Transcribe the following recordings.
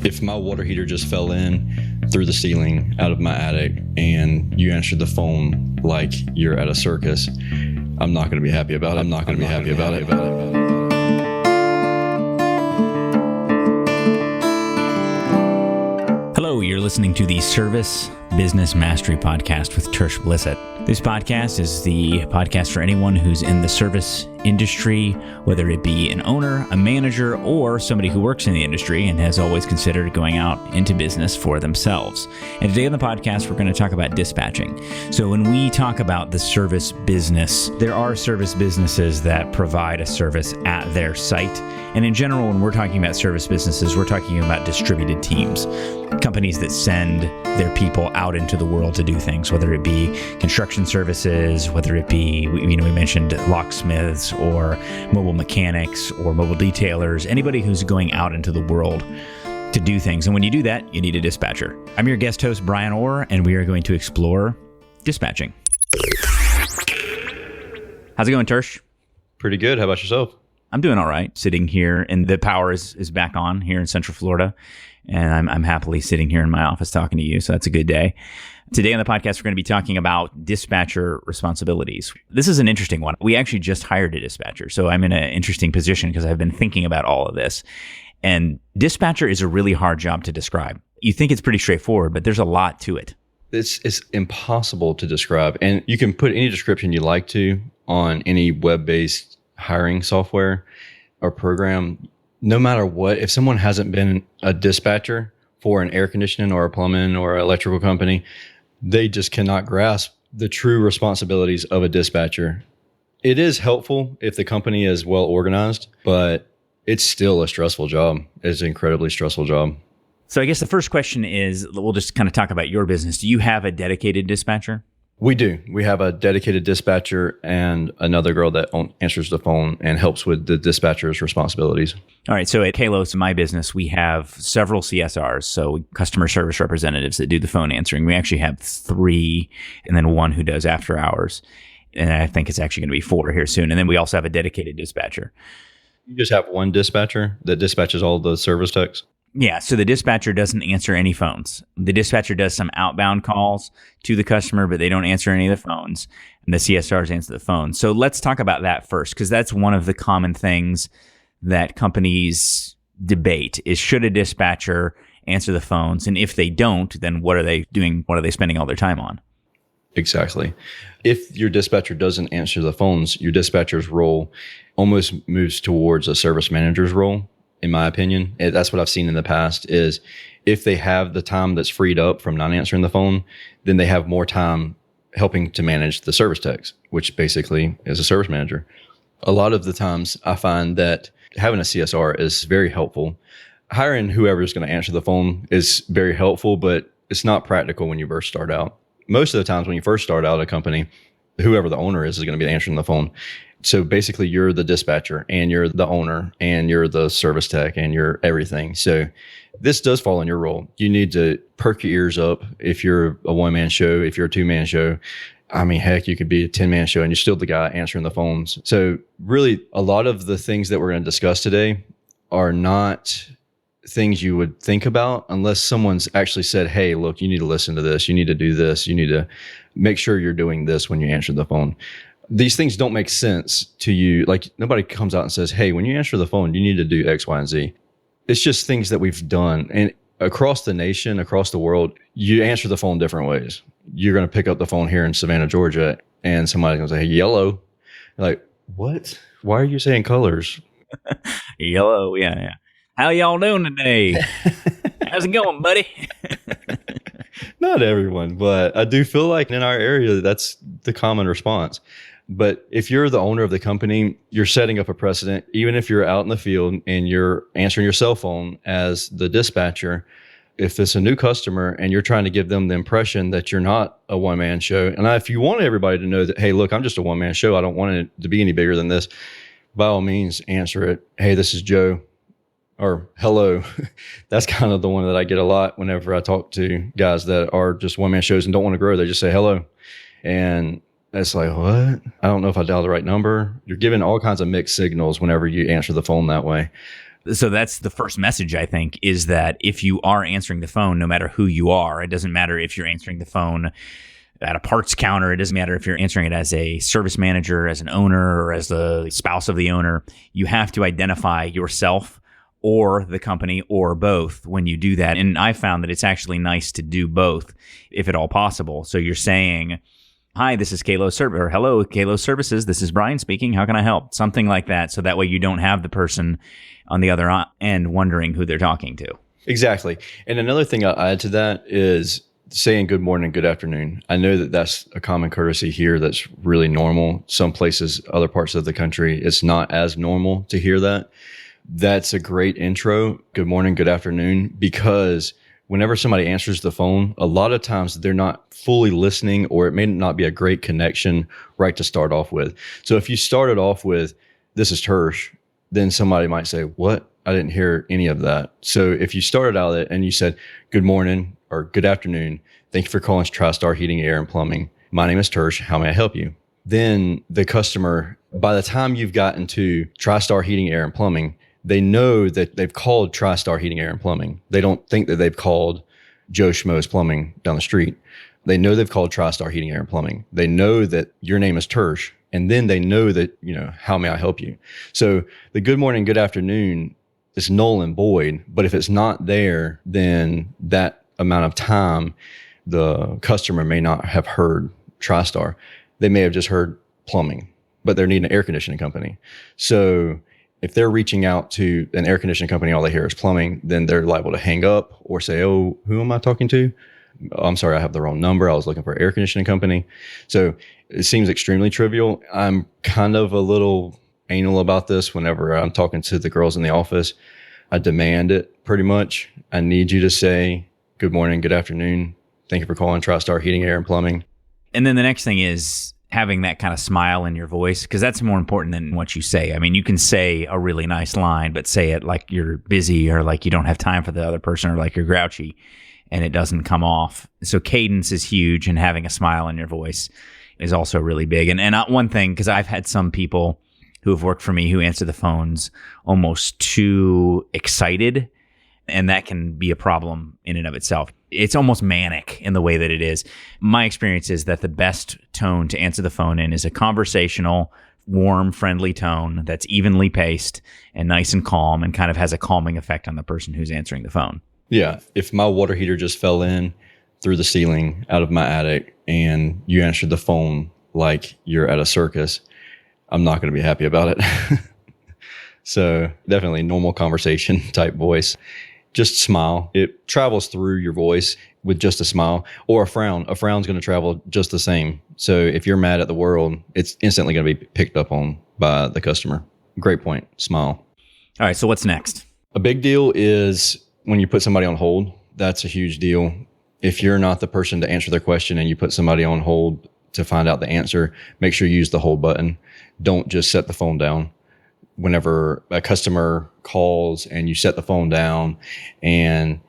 If my water heater just fell in through the ceiling out of my attic and you answered the phone like you're at a circus, I'm not going to be happy about it. Hello, you're listening to the Service Business Mastery Podcast with Tersh Blissett. This podcast is the podcast for anyone who's in the service industry, whether it be an owner, a manager, or somebody who works in the industry and has always considered going out into business for themselves. And today on the podcast, we're going to talk about dispatching. So when we talk about the service business, there are service businesses that provide a service at their site. And in general, when we're talking about service businesses, we're talking about distributed teams, companies that send their people out into the world to do things, whether it be construction services, whether it be, we mentioned locksmiths or mobile mechanics or mobile detailers, anybody who's going out into the world to do things. And when you do that, you need a dispatcher. I'm your guest host, Brian Orr, and we are going to explore dispatching. How's it going, Tersh? Pretty good. How about yourself? I'm doing all right, sitting here, and the power is back on here in Central Florida, and I'm happily sitting here in my office talking to you, so that's a good day. Today on the podcast, we're going to be talking about dispatcher responsibilities. This is an interesting one. We actually just hired a dispatcher, so I'm in an interesting position because I've been thinking about all of this. And dispatcher is a really hard job to describe. You think it's pretty straightforward, but there's a lot to it. It's impossible to describe, and you can put any description you like to on any web-based hiring software or program. No matter what, if someone hasn't been a dispatcher for an air conditioning or a plumbing or electrical company, they just cannot grasp the true responsibilities of a dispatcher. It is helpful if the company is well organized, but it's still a stressful job. It's an incredibly stressful job. So I guess the first question is, we'll just kind of talk about your business. Do you have a dedicated dispatcher? We do. We have a dedicated dispatcher and another girl that answers the phone and helps with the dispatcher's responsibilities. All right. So at Kalos, my business, we have several CSRs, so customer service representatives that do the phone answering. We actually have 3, and then 1 who does after hours. And I think it's actually going to be 4 here soon. And then we also have a dedicated dispatcher. You just have one dispatcher that dispatches all the service techs? Yeah, so the dispatcher doesn't answer any phones. The dispatcher does some outbound calls to the customer, but they don't answer any of the phones. And the CSRs answer the phone. So let's talk about that first, because that's one of the common things that companies debate is, should a dispatcher answer the phones? And if they don't, then what are they doing? What are they spending all their time on? Exactly. If your dispatcher doesn't answer the phones, your dispatcher's role almost moves towards a service manager's role. In my opinion, that's what I've seen in the past, is if they have the time that's freed up from not answering the phone, then they have more time helping to manage the service techs, which basically is a service manager. A lot of the times I find that having a CSR is very helpful. Hiring whoever is going to answer the phone is very helpful, but it's not practical when you first start out. Most of the times when you first start out at a company, whoever the owner is going to be answering the phone. So basically you're the dispatcher and you're the owner and you're the service tech and you're everything. So this does fall in your role. You need to perk your ears up if you're a one-man show, if you're a two-man show. I mean, heck, you could be a 10-man show and you're still the guy answering the phones. So really a lot of the things that we're going to discuss today are not things you would think about unless someone's actually said, hey, look, you need to listen to this. You need to do this. You need to make sure you're doing this when you answer the phone. These things don't make sense to you. Like, nobody comes out and says, hey, when you answer the phone, you need to do X, Y, and Z. It's just things that we've done. And across the nation, across the world, you answer the phone different ways. You're going to pick up the phone here in Savannah, Georgia, and somebody's going to say, hey, yellow. You're like, what? Why are you saying colors? Yellow, yeah. How y'all doing today? How's it going, buddy? Not everyone, but I do feel like in our area, that's the common response. But if you're the owner of the company, you're setting up a precedent. Even if you're out in the field and you're answering your cell phone as the dispatcher, if it's a new customer and you're trying to give them the impression that you're not a one-man show, and if you want everybody to know that, hey, look, I'm just a one-man show, I don't want it to be any bigger than this, by all means, answer it. Hey, this is Joe. Or hello. That's kind of the one that I get a lot whenever I talk to guys that are just one-man shows and don't want to grow. They just say hello. And it's like, what? I don't know if I dialed the right number. You're giving all kinds of mixed signals whenever you answer the phone that way. So that's the first message, I think, is that if you are answering the phone, no matter who you are, it doesn't matter if you're answering the phone at a parts counter, it doesn't matter if you're answering it as a service manager, as an owner, or as the spouse of the owner, you have to identify yourself or the company or both when you do that. And I found that it's actually nice to do both, if at all possible. So you're saying, hi, this is Kalo Service, or hello, Kalo Services. This is Brian speaking. How can I help? Something like that. So that way you don't have the person on the other end wondering who they're talking to. Exactly. And another thing I'll add to that is saying good morning, good afternoon. I know that that's a common courtesy here that's really normal. Some places, other parts of the country, it's not as normal to hear that. That's a great intro. Good morning, good afternoon, because whenever somebody answers the phone, a lot of times they're not fully listening, or it may not be a great connection right to start off with. So if you started off with, this is Tersh, then somebody might say, what? I didn't hear any of that. So if you started out and you said, good morning or good afternoon, thank you for calling TriStar Heating, Air, and Plumbing. My name is Tersh. How may I help you? Then the customer, by the time you've gotten to TriStar Heating, Air, and Plumbing, they know that they've called TriStar Heating, Air, and Plumbing. They don't think that they've called Joe Schmo's Plumbing down the street. They know they've called TriStar Heating, Air, and Plumbing. They know that your name is Tersh, and then they know that, how may I help you? So the good morning, good afternoon is null and void, but if it's not there, then that amount of time, the customer may not have heard TriStar. They may have just heard plumbing, but they're needing an air conditioning company. So if they're reaching out to an air conditioning company, all they hear is plumbing, then they're liable to hang up or say, oh, who am I talking to? I'm sorry, I have the wrong number. I was looking for an air conditioning company. So it seems extremely trivial. I'm kind of a little anal about this whenever I'm talking to the girls in the office. I demand it pretty much. I need you to say, good morning, good afternoon. Thank you for calling TriStar Heating, Air, and Plumbing. And then the next thing is having that kind of smile in your voice, because that's more important than what you say. I mean, you can say a really nice line, but say it like you're busy or like you don't have time for the other person or like you're grouchy, and it doesn't come off. So cadence is huge, and having a smile in your voice is also really big. And one thing, because I've had some people who have worked for me who answer the phones almost too excited, and that can be a problem in and of itself. It's almost manic in the way that it is. My experience is that the best tone to answer the phone in is a conversational, warm, friendly tone that's evenly paced and nice and calm and kind of has a calming effect on the person who's answering the phone. Yeah. If my water heater just fell in through the ceiling out of my attic and you answered the phone like you're at a circus, I'm not going to be happy about it. So definitely normal conversation type voice. Just smile. It travels through your voice with just a smile, or a frown. A frown's going to travel just the same. So if you're mad at the world, it's instantly going to be picked up on by the customer. Great point. Smile. All right. So what's next? A big deal is when you put somebody on hold. That's a huge deal. If you're not the person to answer their question and you put somebody on hold to find out the answer, make sure you use the hold button. Don't just set the phone down. Whenever a customer calls and you set the phone down and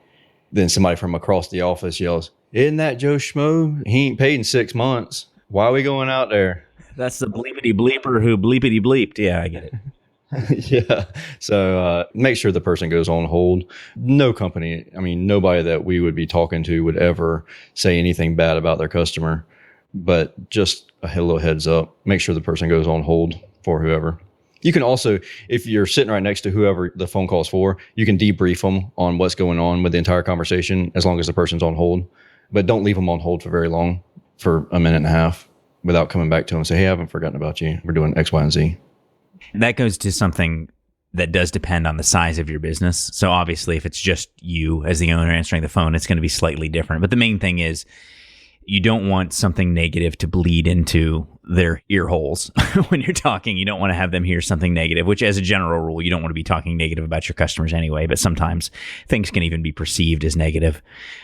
then somebody from across the office yells, isn't that Joe Schmo? He ain't paid in 6 months. Why are we going out there? That's the bleepity bleeper who bleepity bleeped. Yeah, I get it. Yeah. So make sure the person goes on hold. No company, nobody that we would be talking to would ever say anything bad about their customer. But just a little heads up, make sure the person goes on hold for whoever. You can also, if you're sitting right next to whoever the phone call is for, you can debrief them on what's going on with the entire conversation as long as the person's on hold. But don't leave them on hold for very long, for a minute and a half, without coming back to them and say, hey, I haven't forgotten about you. We're doing X, Y, and Z. That goes to something that does depend on the size of your business. So obviously, if it's just you as the owner answering the phone, it's going to be slightly different. But the main thing is, you don't want something negative to bleed into their ear holes when you're talking. You don't want to have them hear something negative, which as a general rule, you don't want to be talking negative about your customers anyway, but sometimes things can even be perceived as negative.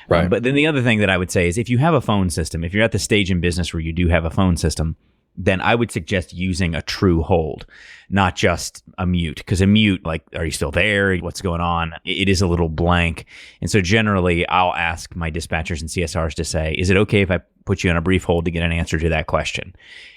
Right. But then the other thing that I would say is if you have a phone system, if you're at the stage in business where you do have a phone system, then I would suggest using a true hold, not just a mute. Because a mute, like, are you still there? What's going on? It is a little blank. And so generally, I'll ask my dispatchers and CSRs to say, is it okay if I put you on a brief hold to get an answer to that question?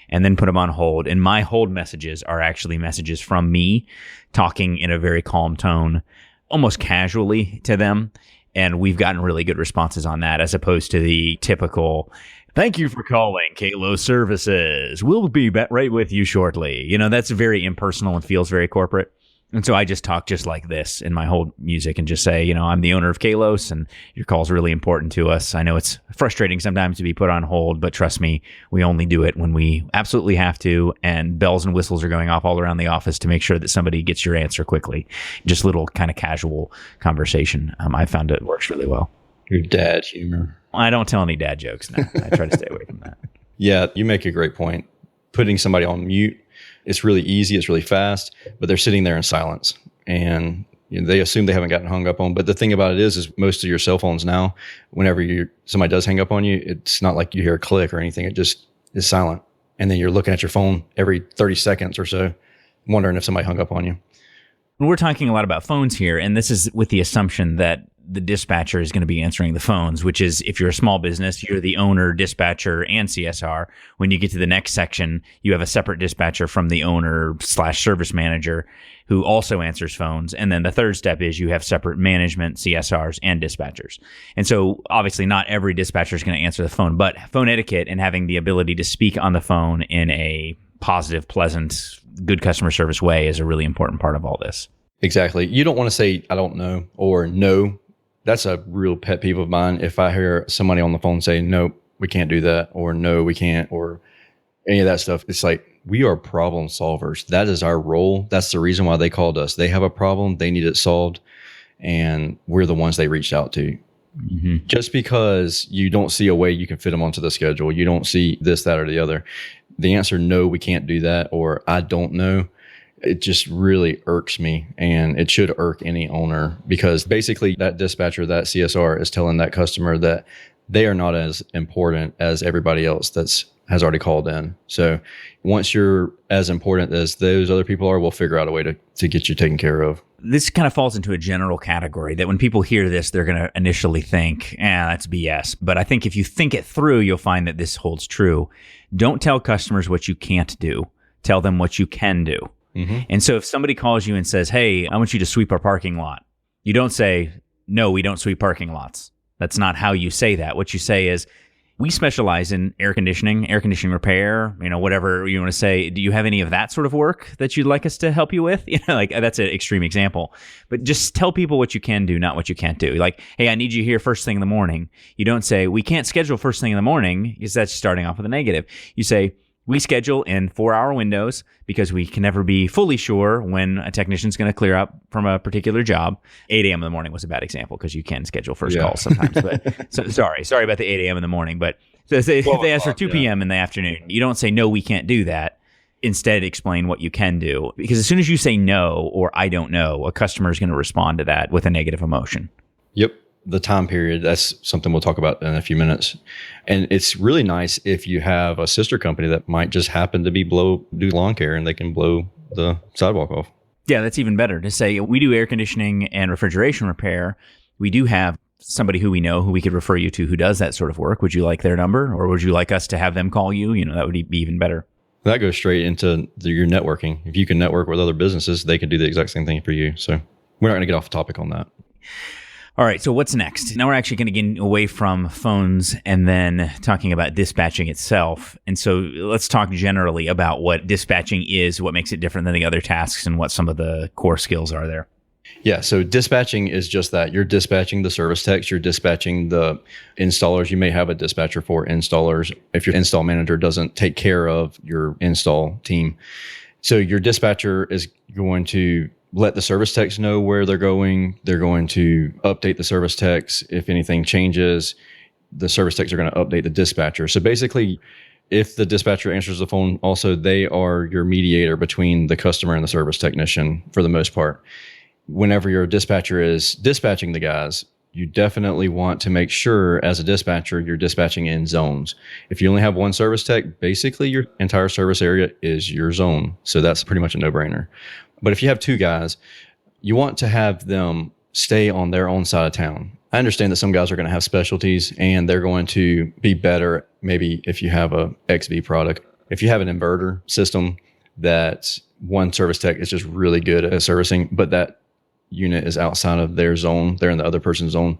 And then put them on hold. And my hold messages are actually messages from me talking in a very calm tone, almost casually to them. And we've gotten really good responses on that, as opposed to the typical, thank you for calling Kalo Services. We'll be right with you shortly. You know, that's very impersonal and feels very corporate. And so I just talk just like this in my whole music and just say, you know, I'm the owner of Kalos and your call is really important to us. I know it's frustrating sometimes to be put on hold, but trust me, we only do it when we absolutely have to. And bells and whistles are going off all around the office to make sure that somebody gets your answer quickly. Just little kind of casual conversation. I found it works really well. Your dad humor. I don't tell any dad jokes now. I try to stay away from that. Yeah, you make a great point. Putting somebody on mute, it's really easy, it's really fast, but they're sitting there in silence. And they assume they haven't gotten hung up on. But the thing about it is most of your cell phones now, whenever somebody does hang up on you, it's not like you hear a click or anything. It just is silent. And then you're looking at your phone every 30 seconds or so, wondering if somebody hung up on you. We're talking a lot about phones here, and this is with the assumption that the dispatcher is going to be answering the phones, which is, if you're a small business, you're the owner, dispatcher, and CSR. When you get to the next section, you have a separate dispatcher from the owner/service manager who also answers phones. And then the third step is you have separate management, CSRs, and dispatchers. And so obviously not every dispatcher is going to answer the phone, but phone etiquette and having the ability to speak on the phone in a positive, pleasant, good customer service way is a really important part of all this. Exactly. You don't want to say, I don't know, or no. That's a real pet peeve of mine. If I hear somebody on the phone say, nope, we can't do that, or no, we can't, or any of that stuff, it's like, we are problem solvers. That is our role. That's the reason why they called us. They have a problem. They need it solved. And we're the ones they reached out to. Mm-hmm. Just because you don't see a way you can fit them onto the schedule, you don't see this, that, or the other. The answer, no, we can't do that, or I don't know, it just really irks me, and it should irk any owner, because basically that dispatcher, that CSR is telling that customer that they are not as important as everybody else has already called in. So once you're as important as those other people are, we'll figure out a way to get you taken care of. This kind of falls into a general category that when people hear this, they're going to initially think, that's BS. But I think if you think it through, you'll find that this holds true. Don't tell customers what you can't do. Tell them what you can do. Mm-hmm. And so if somebody calls you and says, hey, I want you to sweep our parking lot, you don't say, no, we don't sweep parking lots. That's not how you say that. What you say is, we specialize in air conditioning repair, whatever you want to say. Do you have any of that sort of work that you'd like us to help you with? Like, that's an extreme example. But just tell people what you can do, not what you can't do. Like, hey, I need you here first thing in the morning. You don't say, we can't schedule first thing in the morning, because that's starting off with a negative. You say, we schedule in 4-hour windows because we can never be fully sure when a technician's going to clear up from a particular job. 8 a.m. in the morning was a bad example because you can schedule first calls sometimes. But so, sorry about the 8 a.m. in the morning. But so they ask for 2 p.m. in the afternoon. You don't say, no, we can't do that. Instead, explain what you can do. Because as soon as you say no or I don't know, a customer is going to respond to that with a negative emotion. Yep. The time period, that's something we'll talk about in a few minutes. And it's really nice if you have a sister company that might just happen to do lawn care, and they can blow the sidewalk off. Yeah, that's even better to say, we do air conditioning and refrigeration repair. We do have somebody who we know who we could refer you to who does that sort of work. Would you like their number, or would you like us to have them call you? That would be even better. That goes straight into your networking. If you can network with other businesses, they can do the exact same thing for you. So we're not going to get off topic on that. All right, so what's next? Now we're actually going to get away from phones and then talking about dispatching itself. And so let's talk generally about what dispatching is, what makes it different than the other tasks, and what some of the core skills are there. Yeah, so dispatching is just that. You're dispatching the service techs, you're dispatching the installers. You may have a dispatcher for installers if your install manager doesn't take care of your install team. So your dispatcher is going to let the service techs know where they're going. They're going to update the service techs. If anything changes, the service techs are going to update the dispatcher. So basically, if the dispatcher answers the phone, also they are your mediator between the customer and the service technician for the most part. Whenever your dispatcher is dispatching the guys, you definitely want to make sure as a dispatcher, you're dispatching in zones. If you only have one service tech, basically your entire service area is your zone. So that's pretty much a no-brainer. But if you have two guys, you want to have them stay on their own side of town. I understand that some guys are going to have specialties and they're going to be better. Maybe if you have a XV product, if you have an inverter system that one service tech is just really good at servicing, but that unit is outside of their zone, they're in the other person's zone.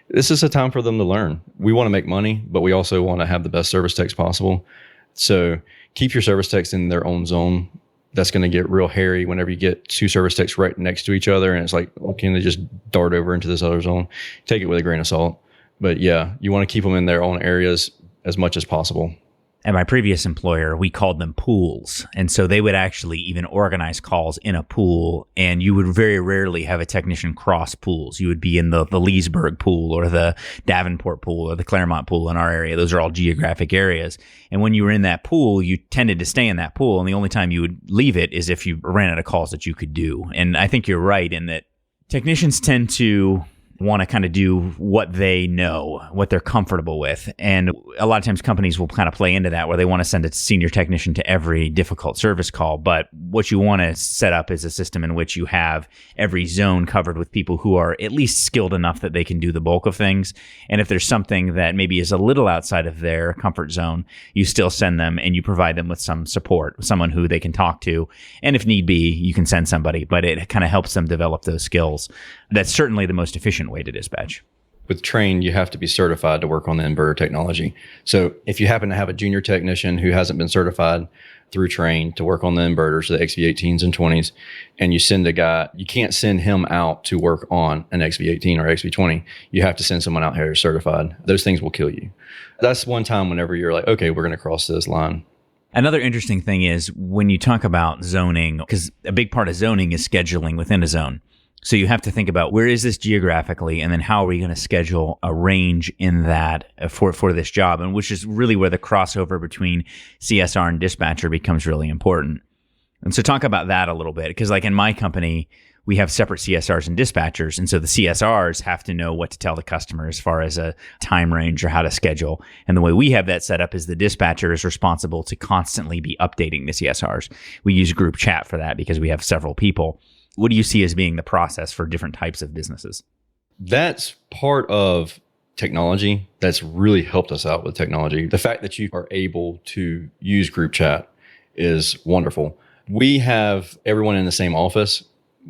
This is a time for them to learn. We want to make money, but we also want to have the best service techs possible. So keep your service techs in their own zone. That's going to get real hairy whenever you get two service techs right next to each other. And it's like, well, can they just dart over into this other zone? Take it with a grain of salt. But yeah, you want to keep them in their own areas as much as possible. At my previous employer, we called them pools. And so they would actually even organize calls in a pool, and you would very rarely have a technician cross pools. You would be in the Leesburg pool or the Davenport pool or the Claremont pool in our area. Those are all geographic areas. And when you were in that pool, you tended to stay in that pool. And the only time you would leave it is if you ran out of calls that you could do. And I think you're right in that technicians tend to want to kind of do what they know, what they're comfortable with. And a lot of times companies will kind of play into that where they want to send a senior technician to every difficult service call. But what you want to set up is a system in which you have every zone covered with people who are at least skilled enough that they can do the bulk of things. And if there's something that maybe is a little outside of their comfort zone, you still send them and you provide them with some support, someone who they can talk to. And if need be, you can send somebody, but it kind of helps them develop those skills. That's certainly the most efficient way to dispatch. With Train, you have to be certified to work on the inverter technology. So if you happen to have a junior technician who hasn't been certified through Train to work on the inverters, the XV18s and 20s, and you send a guy, you can't send him out to work on an XV18 or XV20. You have to send someone out here who's certified. Those things will kill you. That's one time whenever you're like, okay, we're going to cross this line. Another interesting thing is when you talk about zoning, because a big part of zoning is scheduling within a zone. So you have to think about where is this geographically, and then how are we going to schedule a range in that for this job, and which is really where the crossover between CSR and dispatcher becomes really important. And so talk about that a little bit, because like in my company, we have separate CSRs and dispatchers. And so the CSRs have to know what to tell the customer as far as a time range or how to schedule. And the way we have that set up is the dispatcher is responsible to constantly be updating the CSRs. We use group chat for that because we have several people. What do you see as being the process for different types of businesses? That's part of technology that's really helped us out with technology. The fact that you are able to use group chat is wonderful. We have everyone in the same office,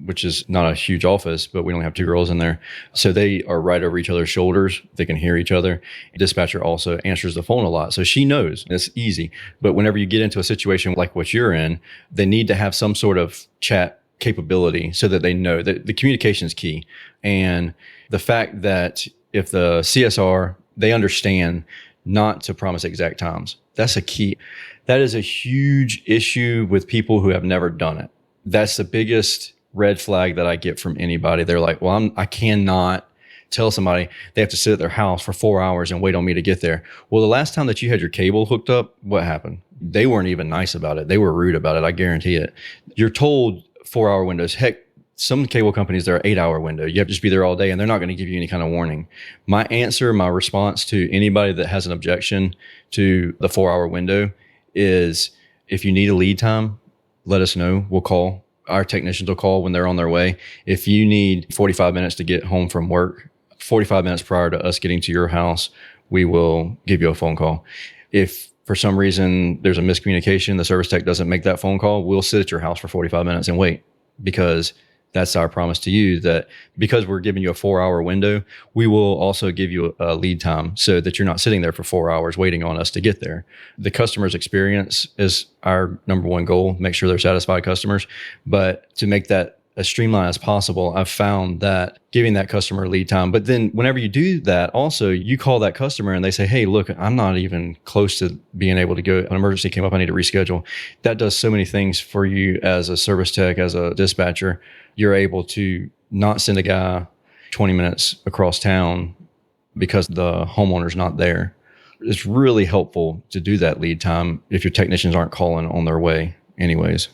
which is not a huge office, but we only have two girls in there. So they are right over each other's shoulders. They can hear each other. Dispatcher also answers the phone a lot. So she knows it's easy. But whenever you get into a situation like what you're in, they need to have some sort of chat capability so that they know that the communication is key. And the fact that if the CSR, they understand not to promise exact times, that's a key. That is a huge issue with people who have never done it. That's the biggest red flag that I get from anybody. They're like, well, I cannot tell somebody they have to sit at their house for 4 hours and wait on me to get there. Well, the last time that you had your cable hooked up, what happened? They weren't even nice about it. They were rude about it. I guarantee it. You're told 4-hour windows. Heck, some cable companies, they're 8-hour window. You have to just be there all day and they're not going to give you any kind of warning. My response to anybody that has an objection to the 4-hour window is if you need a lead time, let us know. We'll call. Our technicians will call when they're on their way. If you need 45 minutes to get home from work, 45 minutes prior to us getting to your house, we will give you a phone call. If for some reason there's a miscommunication, the service tech doesn't make that phone call, we'll sit at your house for 45 minutes and wait, because that's our promise to you, that because we're giving you a 4-hour window, we will also give you a lead time so that you're not sitting there for 4 hours waiting on us to get there. The customer's experience is our number one goal, make sure they're satisfied customers. But to make that as streamlined as possible, I've found that giving that customer lead time. But then whenever you do that, also you call that customer and they say, hey, look, I'm not even close to being able to go. An emergency came up, I need to reschedule. That does so many things for you as a service tech, as a dispatcher. You're able to not send a guy 20 minutes across town because the homeowner's not there. It's really helpful to do that lead time if your technicians aren't calling on their way anyways.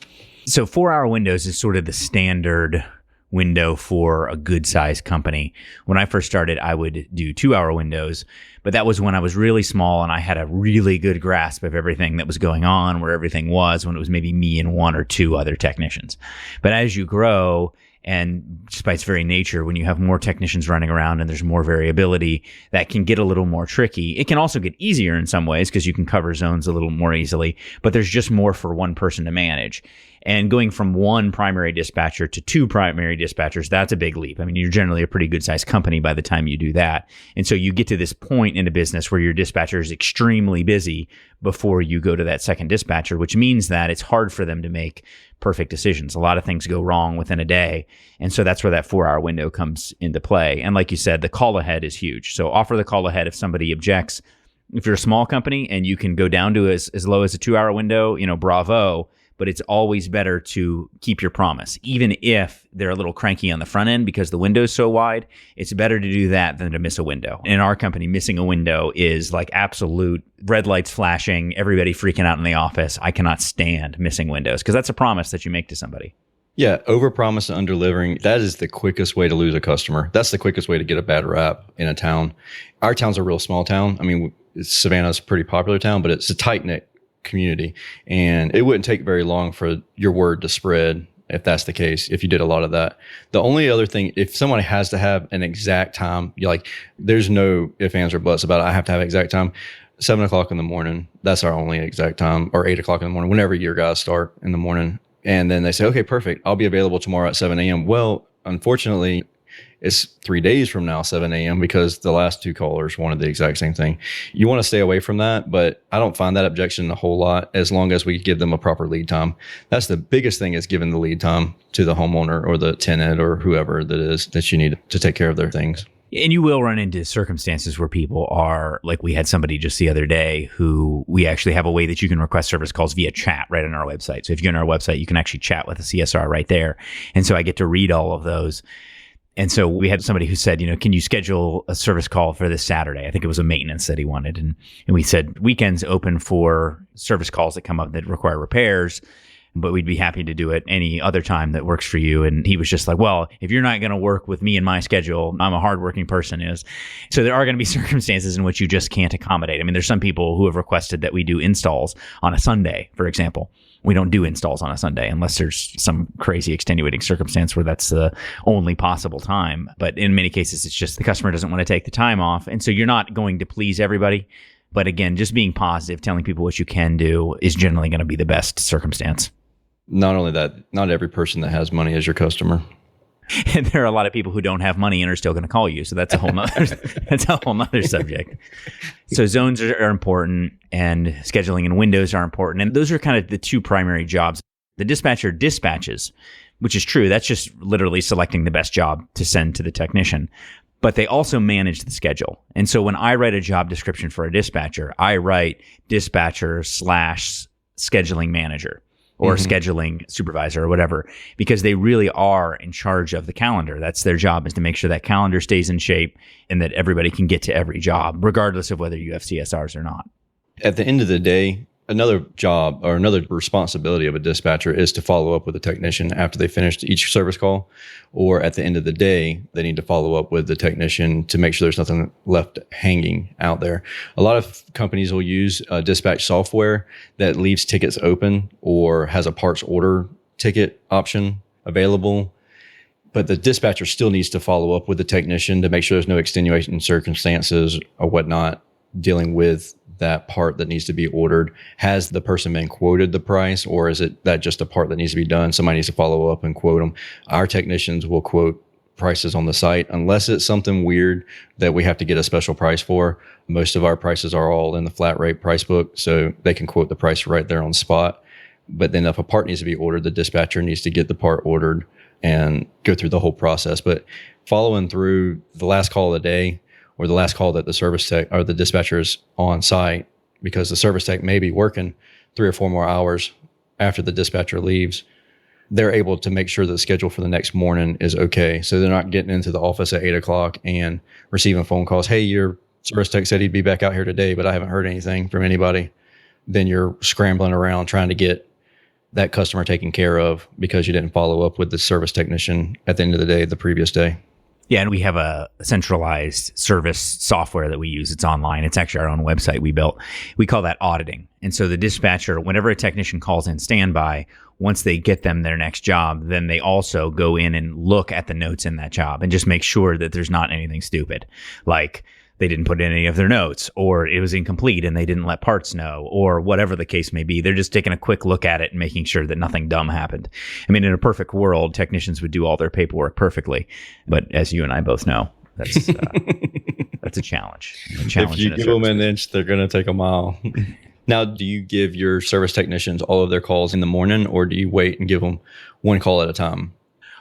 So 4-hour windows is sort of the standard window for a good sized company. When I first started, I would do 2-hour windows, but that was when I was really small and I had a really good grasp of everything that was going on, where everything was, when it was maybe me and 1 or 2 other technicians. But as you grow, and just by its very nature, when you have more technicians running around and there's more variability, that can get a little more tricky. It can also get easier in some ways because you can cover zones a little more easily, but there's just more for one person to manage. And going from 1 primary dispatcher to 2 primary dispatchers, that's a big leap. I mean, you're generally a pretty good sized company by the time you do that. And so you get to this point in a business where your dispatcher is extremely busy before you go to that second dispatcher, which means that it's hard for them to make perfect decisions. A lot of things go wrong within a day. And so that's where that 4-hour window comes into play. And like you said, the call ahead is huge. So offer the call ahead if somebody objects. If you're a small company and you can go down to as low as a 2-hour window, bravo. But it's always better to keep your promise. Even if they're a little cranky on the front end because the window's so wide, it's better to do that than to miss a window. In our company, missing a window is like absolute red lights flashing, everybody freaking out in the office. I cannot stand missing windows because that's a promise that you make to somebody. Yeah, overpromise and under-delivering, that is the quickest way to lose a customer. That's the quickest way to get a bad rap in a town. Our town's a real small town. I mean, Savannah's a pretty popular town, but it's a tight-knit community, and it wouldn't take very long for your word to spread if that's the case, if you did a lot of that. The only other thing, if someone has to have an exact time, there's no ifs, ands, or buts about it. I have to have an exact time. 7 o'clock in the morning, that's our only exact time, or 8 o'clock in the morning, whenever your guys start in the morning. And then they say, okay, perfect, I'll be available tomorrow at 7 a.m. Well, unfortunately, it's 3 days from now, 7 a.m., because the last 2 callers wanted the exact same thing. You want to stay away from that, but I don't find that objection a whole lot as long as we give them a proper lead time. That's the biggest thing, is giving the lead time to the homeowner or the tenant or whoever that is that you need to take care of their things. And you will run into circumstances where people are, like we had somebody just the other day who we actually have a way that you can request service calls via chat right on our website. So if you go on our website, you can actually chat with a CSR right there. And so I get to read all of those. And so we had somebody who said, can you schedule a service call for this Saturday? I think it was a maintenance that he wanted. And we said, weekends open for service calls that come up that require repairs, but we'd be happy to do it any other time that works for you. And he was just like, well, if you're not going to work with me and my schedule, I'm a hardworking person. So there are going to be circumstances in which you just can't accommodate. I mean, there's some people who have requested that we do installs on a Sunday, for example. We don't do installs on a Sunday unless there's some crazy extenuating circumstance where that's the only possible time. But in many cases, it's just the customer doesn't want to take the time off. And so you're not going to please everybody. But again, just being positive, telling people what you can do is generally going to be the best circumstance. Not only that, not every person that has money is your customer. And there are a lot of people who don't have money and are still going to call you. So that's a whole nother subject. So zones are important, and scheduling and windows are important. And those are kind of the 2 primary jobs. The dispatcher dispatches, which is true. That's just literally selecting the best job to send to the technician. But they also manage the schedule. And so when I write a job description for a dispatcher, I write dispatcher / scheduling manager, or scheduling supervisor or whatever, because they really are in charge of the calendar. That's their job, is to make sure that calendar stays in shape and that everybody can get to every job, regardless of whether you have CSRs or not. At the end of the day, another job or another responsibility of a dispatcher is to follow up with a technician after they finished each service call, or at the end of the day, they need to follow up with the technician to make sure there's nothing left hanging out there. A lot of companies will use dispatch software that leaves tickets open or has a parts order ticket option available. But the dispatcher still needs to follow up with the technician to make sure there's no extenuating circumstances or whatnot dealing with that part that needs to be ordered. Has the person been quoted the price, or is it that just a part that needs to be done? Somebody needs to follow up and quote them. Our technicians will quote prices on the site unless it's something weird that we have to get a special price for. Most of our prices are all in the flat rate price book, so they can quote the price right there on spot. But then if a part needs to be ordered, the dispatcher needs to get the part ordered and go through the whole process. But following through the last call of the day, or the last call that the service tech or the dispatcher is on site, because the service tech may be working 3 or 4 more hours after the dispatcher leaves, they're able to make sure that the schedule for the next morning is okay. So they're not getting into the office at 8 o'clock and receiving phone calls. Hey, your service tech said he'd be back out here today, but I haven't heard anything from anybody. Then you're scrambling around trying to get that customer taken care of because you didn't follow up with the service technician at the end of the day, the previous day. Yeah, and we have a centralized service software that we use. It's online. It's actually our own website we built. We call that auditing. And so the dispatcher, whenever a technician calls in standby, once they get them their next job, then they also go in and look at the notes in that job and just make sure that there's not anything stupid, like they didn't put in any of their notes, or it was incomplete and they didn't let parts know, or whatever the case may be. They're just taking a quick look at it and making sure that nothing dumb happened. I mean, in a perfect world, technicians would do all their paperwork perfectly. But as you and I both know, that's that's a challenge. If you give them an inch, they're going to take a mile. Now, do you give your service technicians all of their calls in the morning, or do you wait and give them one call at a time?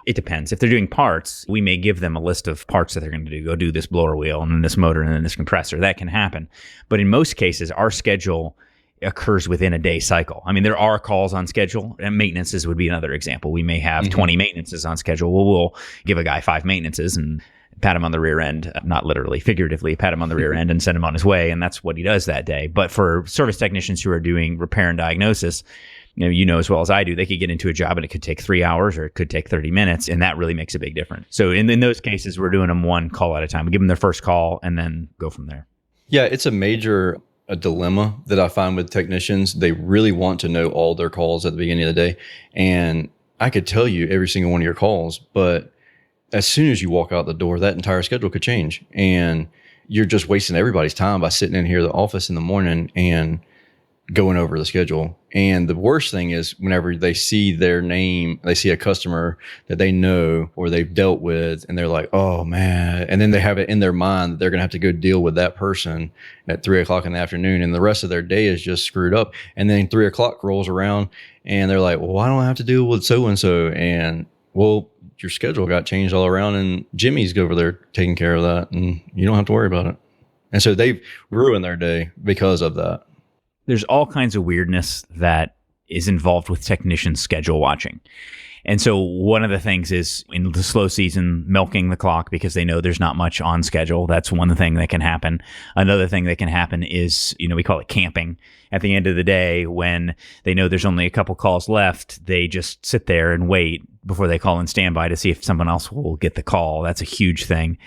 It depends. If they're doing parts, we may give them a list of parts that they're going to do. Go do this blower wheel and then this motor and then this compressor. That can happen. But in most cases, our schedule occurs within a day cycle. I mean, there are calls on schedule, and maintenances would be another example. We may have 20 maintenances on schedule. Well, we'll give a guy 5 maintenances and pat him on the rear end, not literally, figuratively, pat him on the rear end and send him on his way. And that's what he does that day. But for service technicians who are doing repair and diagnosis, you know as well as I do, they could get into a job and it could take 3 hours or it could take 30 minutes. And that really makes a big difference. So in those cases, we're doing them one call at a time. We give them their first call and then go from there. Yeah, it's a dilemma that I find with technicians. They really want to know all their calls at the beginning of the day. And I could tell you every single one of your calls, but as soon as you walk out the door, that entire schedule could change. And you're just wasting everybody's time by sitting in here at the office in the morning and going over the schedule. And the worst thing is whenever they see their name, they see a customer that they know or they've dealt with, and they're like, oh man. And then they have it in their mind that they're going to have to go deal with that person at 3:00 in the afternoon. And the rest of their day is just screwed up. And then 3:00 rolls around and they're like, well, why don't I have to deal with so-and-so? And well, your schedule got changed all around and Jimmy's over there taking care of that and you don't have to worry about it. And so they've ruined their day because of that. There's all kinds of weirdness that is involved with technician schedule watching. And so one of the things is in the slow season, milking the clock because they know there's not much on schedule. That's one thing that can happen. Another thing that can happen is, we call it camping. At the end of the day, when they know there's only a couple calls left, they just sit there and wait before they call in standby to see if someone else will get the call. That's a huge thing.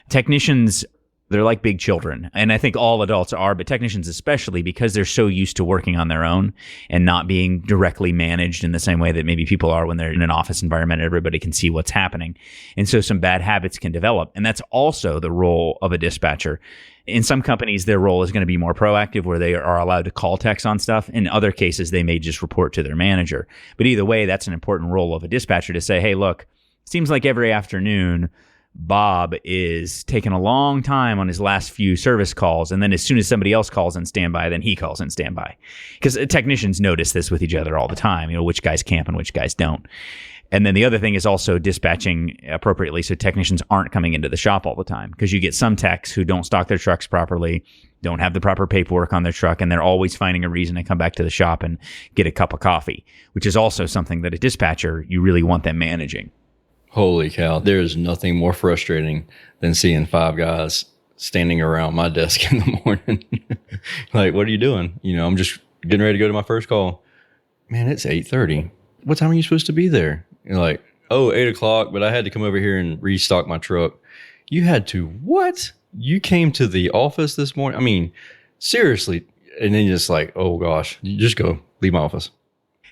Technicians, they're like big children. And I think all adults are, but technicians especially, because they're so used to working on their own and not being directly managed in the same way that maybe people are when they're in an office environment. Everybody can see what's happening. And so some bad habits can develop. And that's also the role of a dispatcher. In some companies, their role is going to be more proactive where they are allowed to call techs on stuff. In other cases, they may just report to their manager. But either way, that's an important role of a dispatcher to say, hey, look, seems like every afternoon, Bob is taking a long time on his last few service calls. And then as soon as somebody else calls in standby, then he calls in standby. Because technicians notice this with each other all the time, which guys camp and which guys don't. And then the other thing is also dispatching appropriately so technicians aren't coming into the shop all the time. Because you get some techs who don't stock their trucks properly, don't have the proper paperwork on their truck, and they're always finding a reason to come back to the shop and get a cup of coffee, which is also something that a dispatcher, you really want them managing. Holy cow. There is nothing more frustrating than seeing 5 guys standing around my desk in the morning. Like, what are you doing? I'm just getting ready to go to my first call. Man, it's 8:30. What time are you supposed to be there? You're like, 8:00, but I had to come over here and restock my truck. You had to what? You came to the office this morning? I mean, seriously. And then you're just like, oh gosh, you just go leave my office.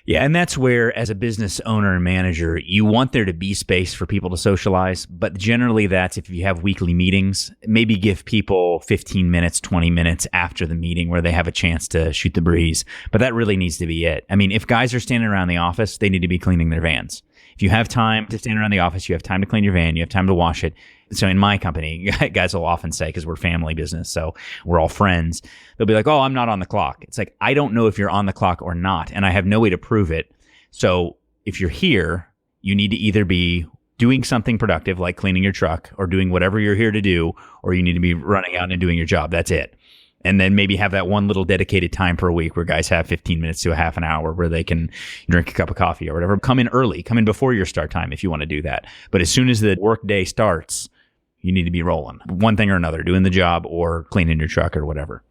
Yeah, and that's where, as a business owner and manager, you want there to be space for people to socialize. But generally, that's if you have weekly meetings, maybe give people 15 minutes, 20 minutes after the meeting where they have a chance to shoot the breeze. But that really needs to be it. I mean, if guys are standing around the office, they need to be cleaning their vans. If you have time to stand around the office, you have time to clean your van, you have time to wash it. So in my company, guys will often say, because we're family business, so we're all friends, they'll be like, oh, I'm not on the clock. It's like, I don't know if you're on the clock or not, and I have no way to prove it. So if you're here, you need to either be doing something productive, like cleaning your truck, or doing whatever you're here to do, or you need to be running out and doing your job. That's it. And then maybe have that one little dedicated time per week where guys have 15 minutes to a half an hour where they can drink a cup of coffee or whatever. Come in early, come in before your start time if you want to do that. But as soon as the work day starts, you need to be rolling one thing or another, doing the job or cleaning your truck or whatever.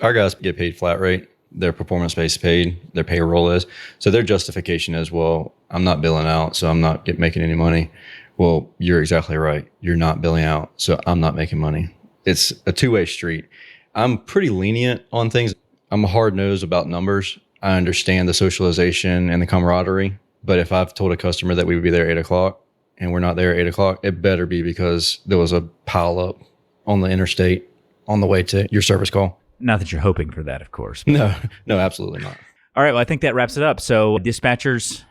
Our guys get paid flat rate. their performance-based paid, their payroll is. So their justification is, well, I'm not billing out, so I'm not making any money. Well, you're exactly right. You're not billing out, so I'm not making money. It's a two-way street. I'm pretty lenient on things. I'm hard-nosed about numbers. I understand the socialization and the camaraderie. But if I've told a customer that we would be there at 8 o'clock and we're not there at 8 o'clock, it better be because there was a pile up on the interstate on the way to your service call. Not that you're hoping for that, of course. No, absolutely not. All right. Well, I think that wraps it up. So dispatchers'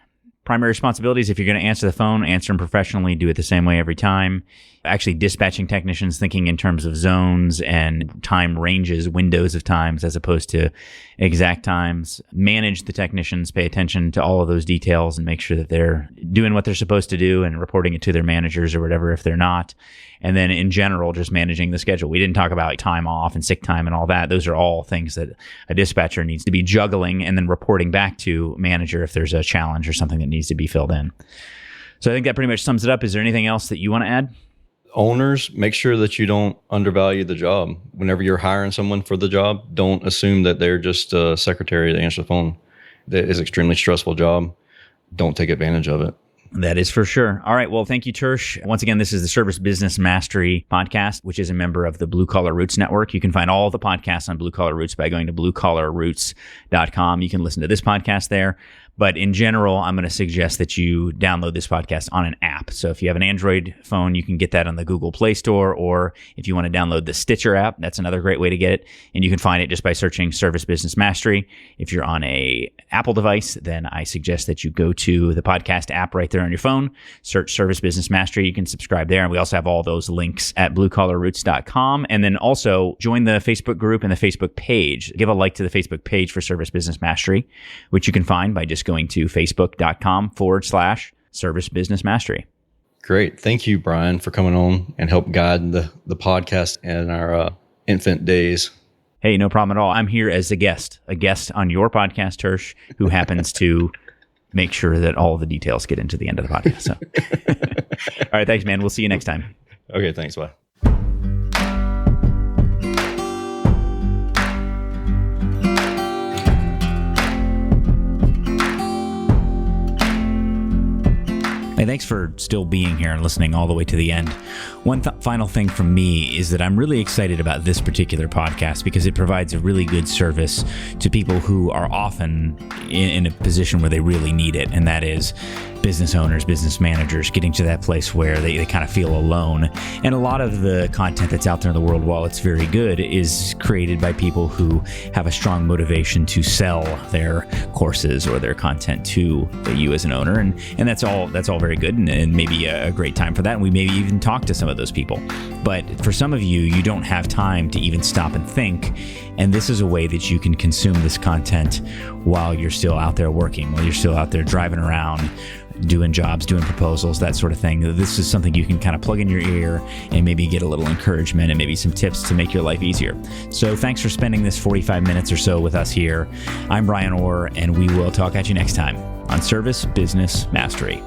primary responsibilities, if you're going to answer the phone, answer them professionally, do it the same way every time. Actually, dispatching technicians thinking in terms of zones and time ranges, windows of times, as opposed to exact times. Manage the technicians, pay attention to all of those details and make sure that they're doing what they're supposed to do and reporting it to their managers or whatever if they're not. And then in general, just managing the schedule. We didn't talk about time off and sick time and all that. Those are all things that a dispatcher needs to be juggling and then reporting back to manager if there's a challenge or something that needs to be filled in. So I think that pretty much sums it up. Is there anything else that you want to add? Owners, make sure that you don't undervalue the job. Whenever you're hiring someone for the job, don't assume that they're just a secretary to answer the phone. That is an extremely stressful job. Don't take advantage of it. That is for sure. All right. Well, thank you, Tersh. Once again, this is the Service Business Mastery podcast, which is a member of the Blue Collar Roots Network. You can find all the podcasts on Blue Collar Roots by going to bluecollarroots.com. You can listen to this podcast there. But in general, I'm going to suggest that you download this podcast on an app. So if you have an Android phone, you can get that on the Google Play Store, or if you want to download the Stitcher app, that's another great way to get it. And you can find it just by searching Service Business Mastery. If you're on a Apple device, then I suggest that you go to the podcast app right there on your phone, search Service Business Mastery. You can subscribe there. And we also have all those links at bluecollarroots.com. And then also join the Facebook group and the Facebook page. Give a like to the Facebook page for Service Business Mastery, which you can find by just going to facebook.com/Service Business Mastery. Great. Thank you, Brian, for coming on and help guide the podcast in our infant days. Hey, no problem at all. I'm here as a guest on your podcast, Tersh, who happens to make sure that all of the details get into the end of the podcast. So. All right. Thanks, man. We'll see you next time. Okay. Thanks. Bye. Hey, thanks for still being here and listening all the way to the end. One final thing from me is that I'm really excited about this particular podcast because it provides a really good service to people who are often in a position where they really need it, and that is business owners, business managers, getting to that place where they kind of feel alone. And a lot of the content that's out there in the world, while it's very good, is created by people who have a strong motivation to sell their courses or their content to you as an owner. And that's all very good and maybe a great time for that. And we maybe even talk to some of those people. But for some of you, you don't have time to even stop and think. And this is a way that you can consume this content while you're still out there working, while you're still out there driving around, doing jobs, doing proposals, that sort of thing. This is something you can kind of plug in your ear and maybe get a little encouragement and maybe some tips to make your life easier. So thanks for spending this 45 minutes or so with us here. I'm Brian Orr, and we will talk at you next time on Service Business Mastery.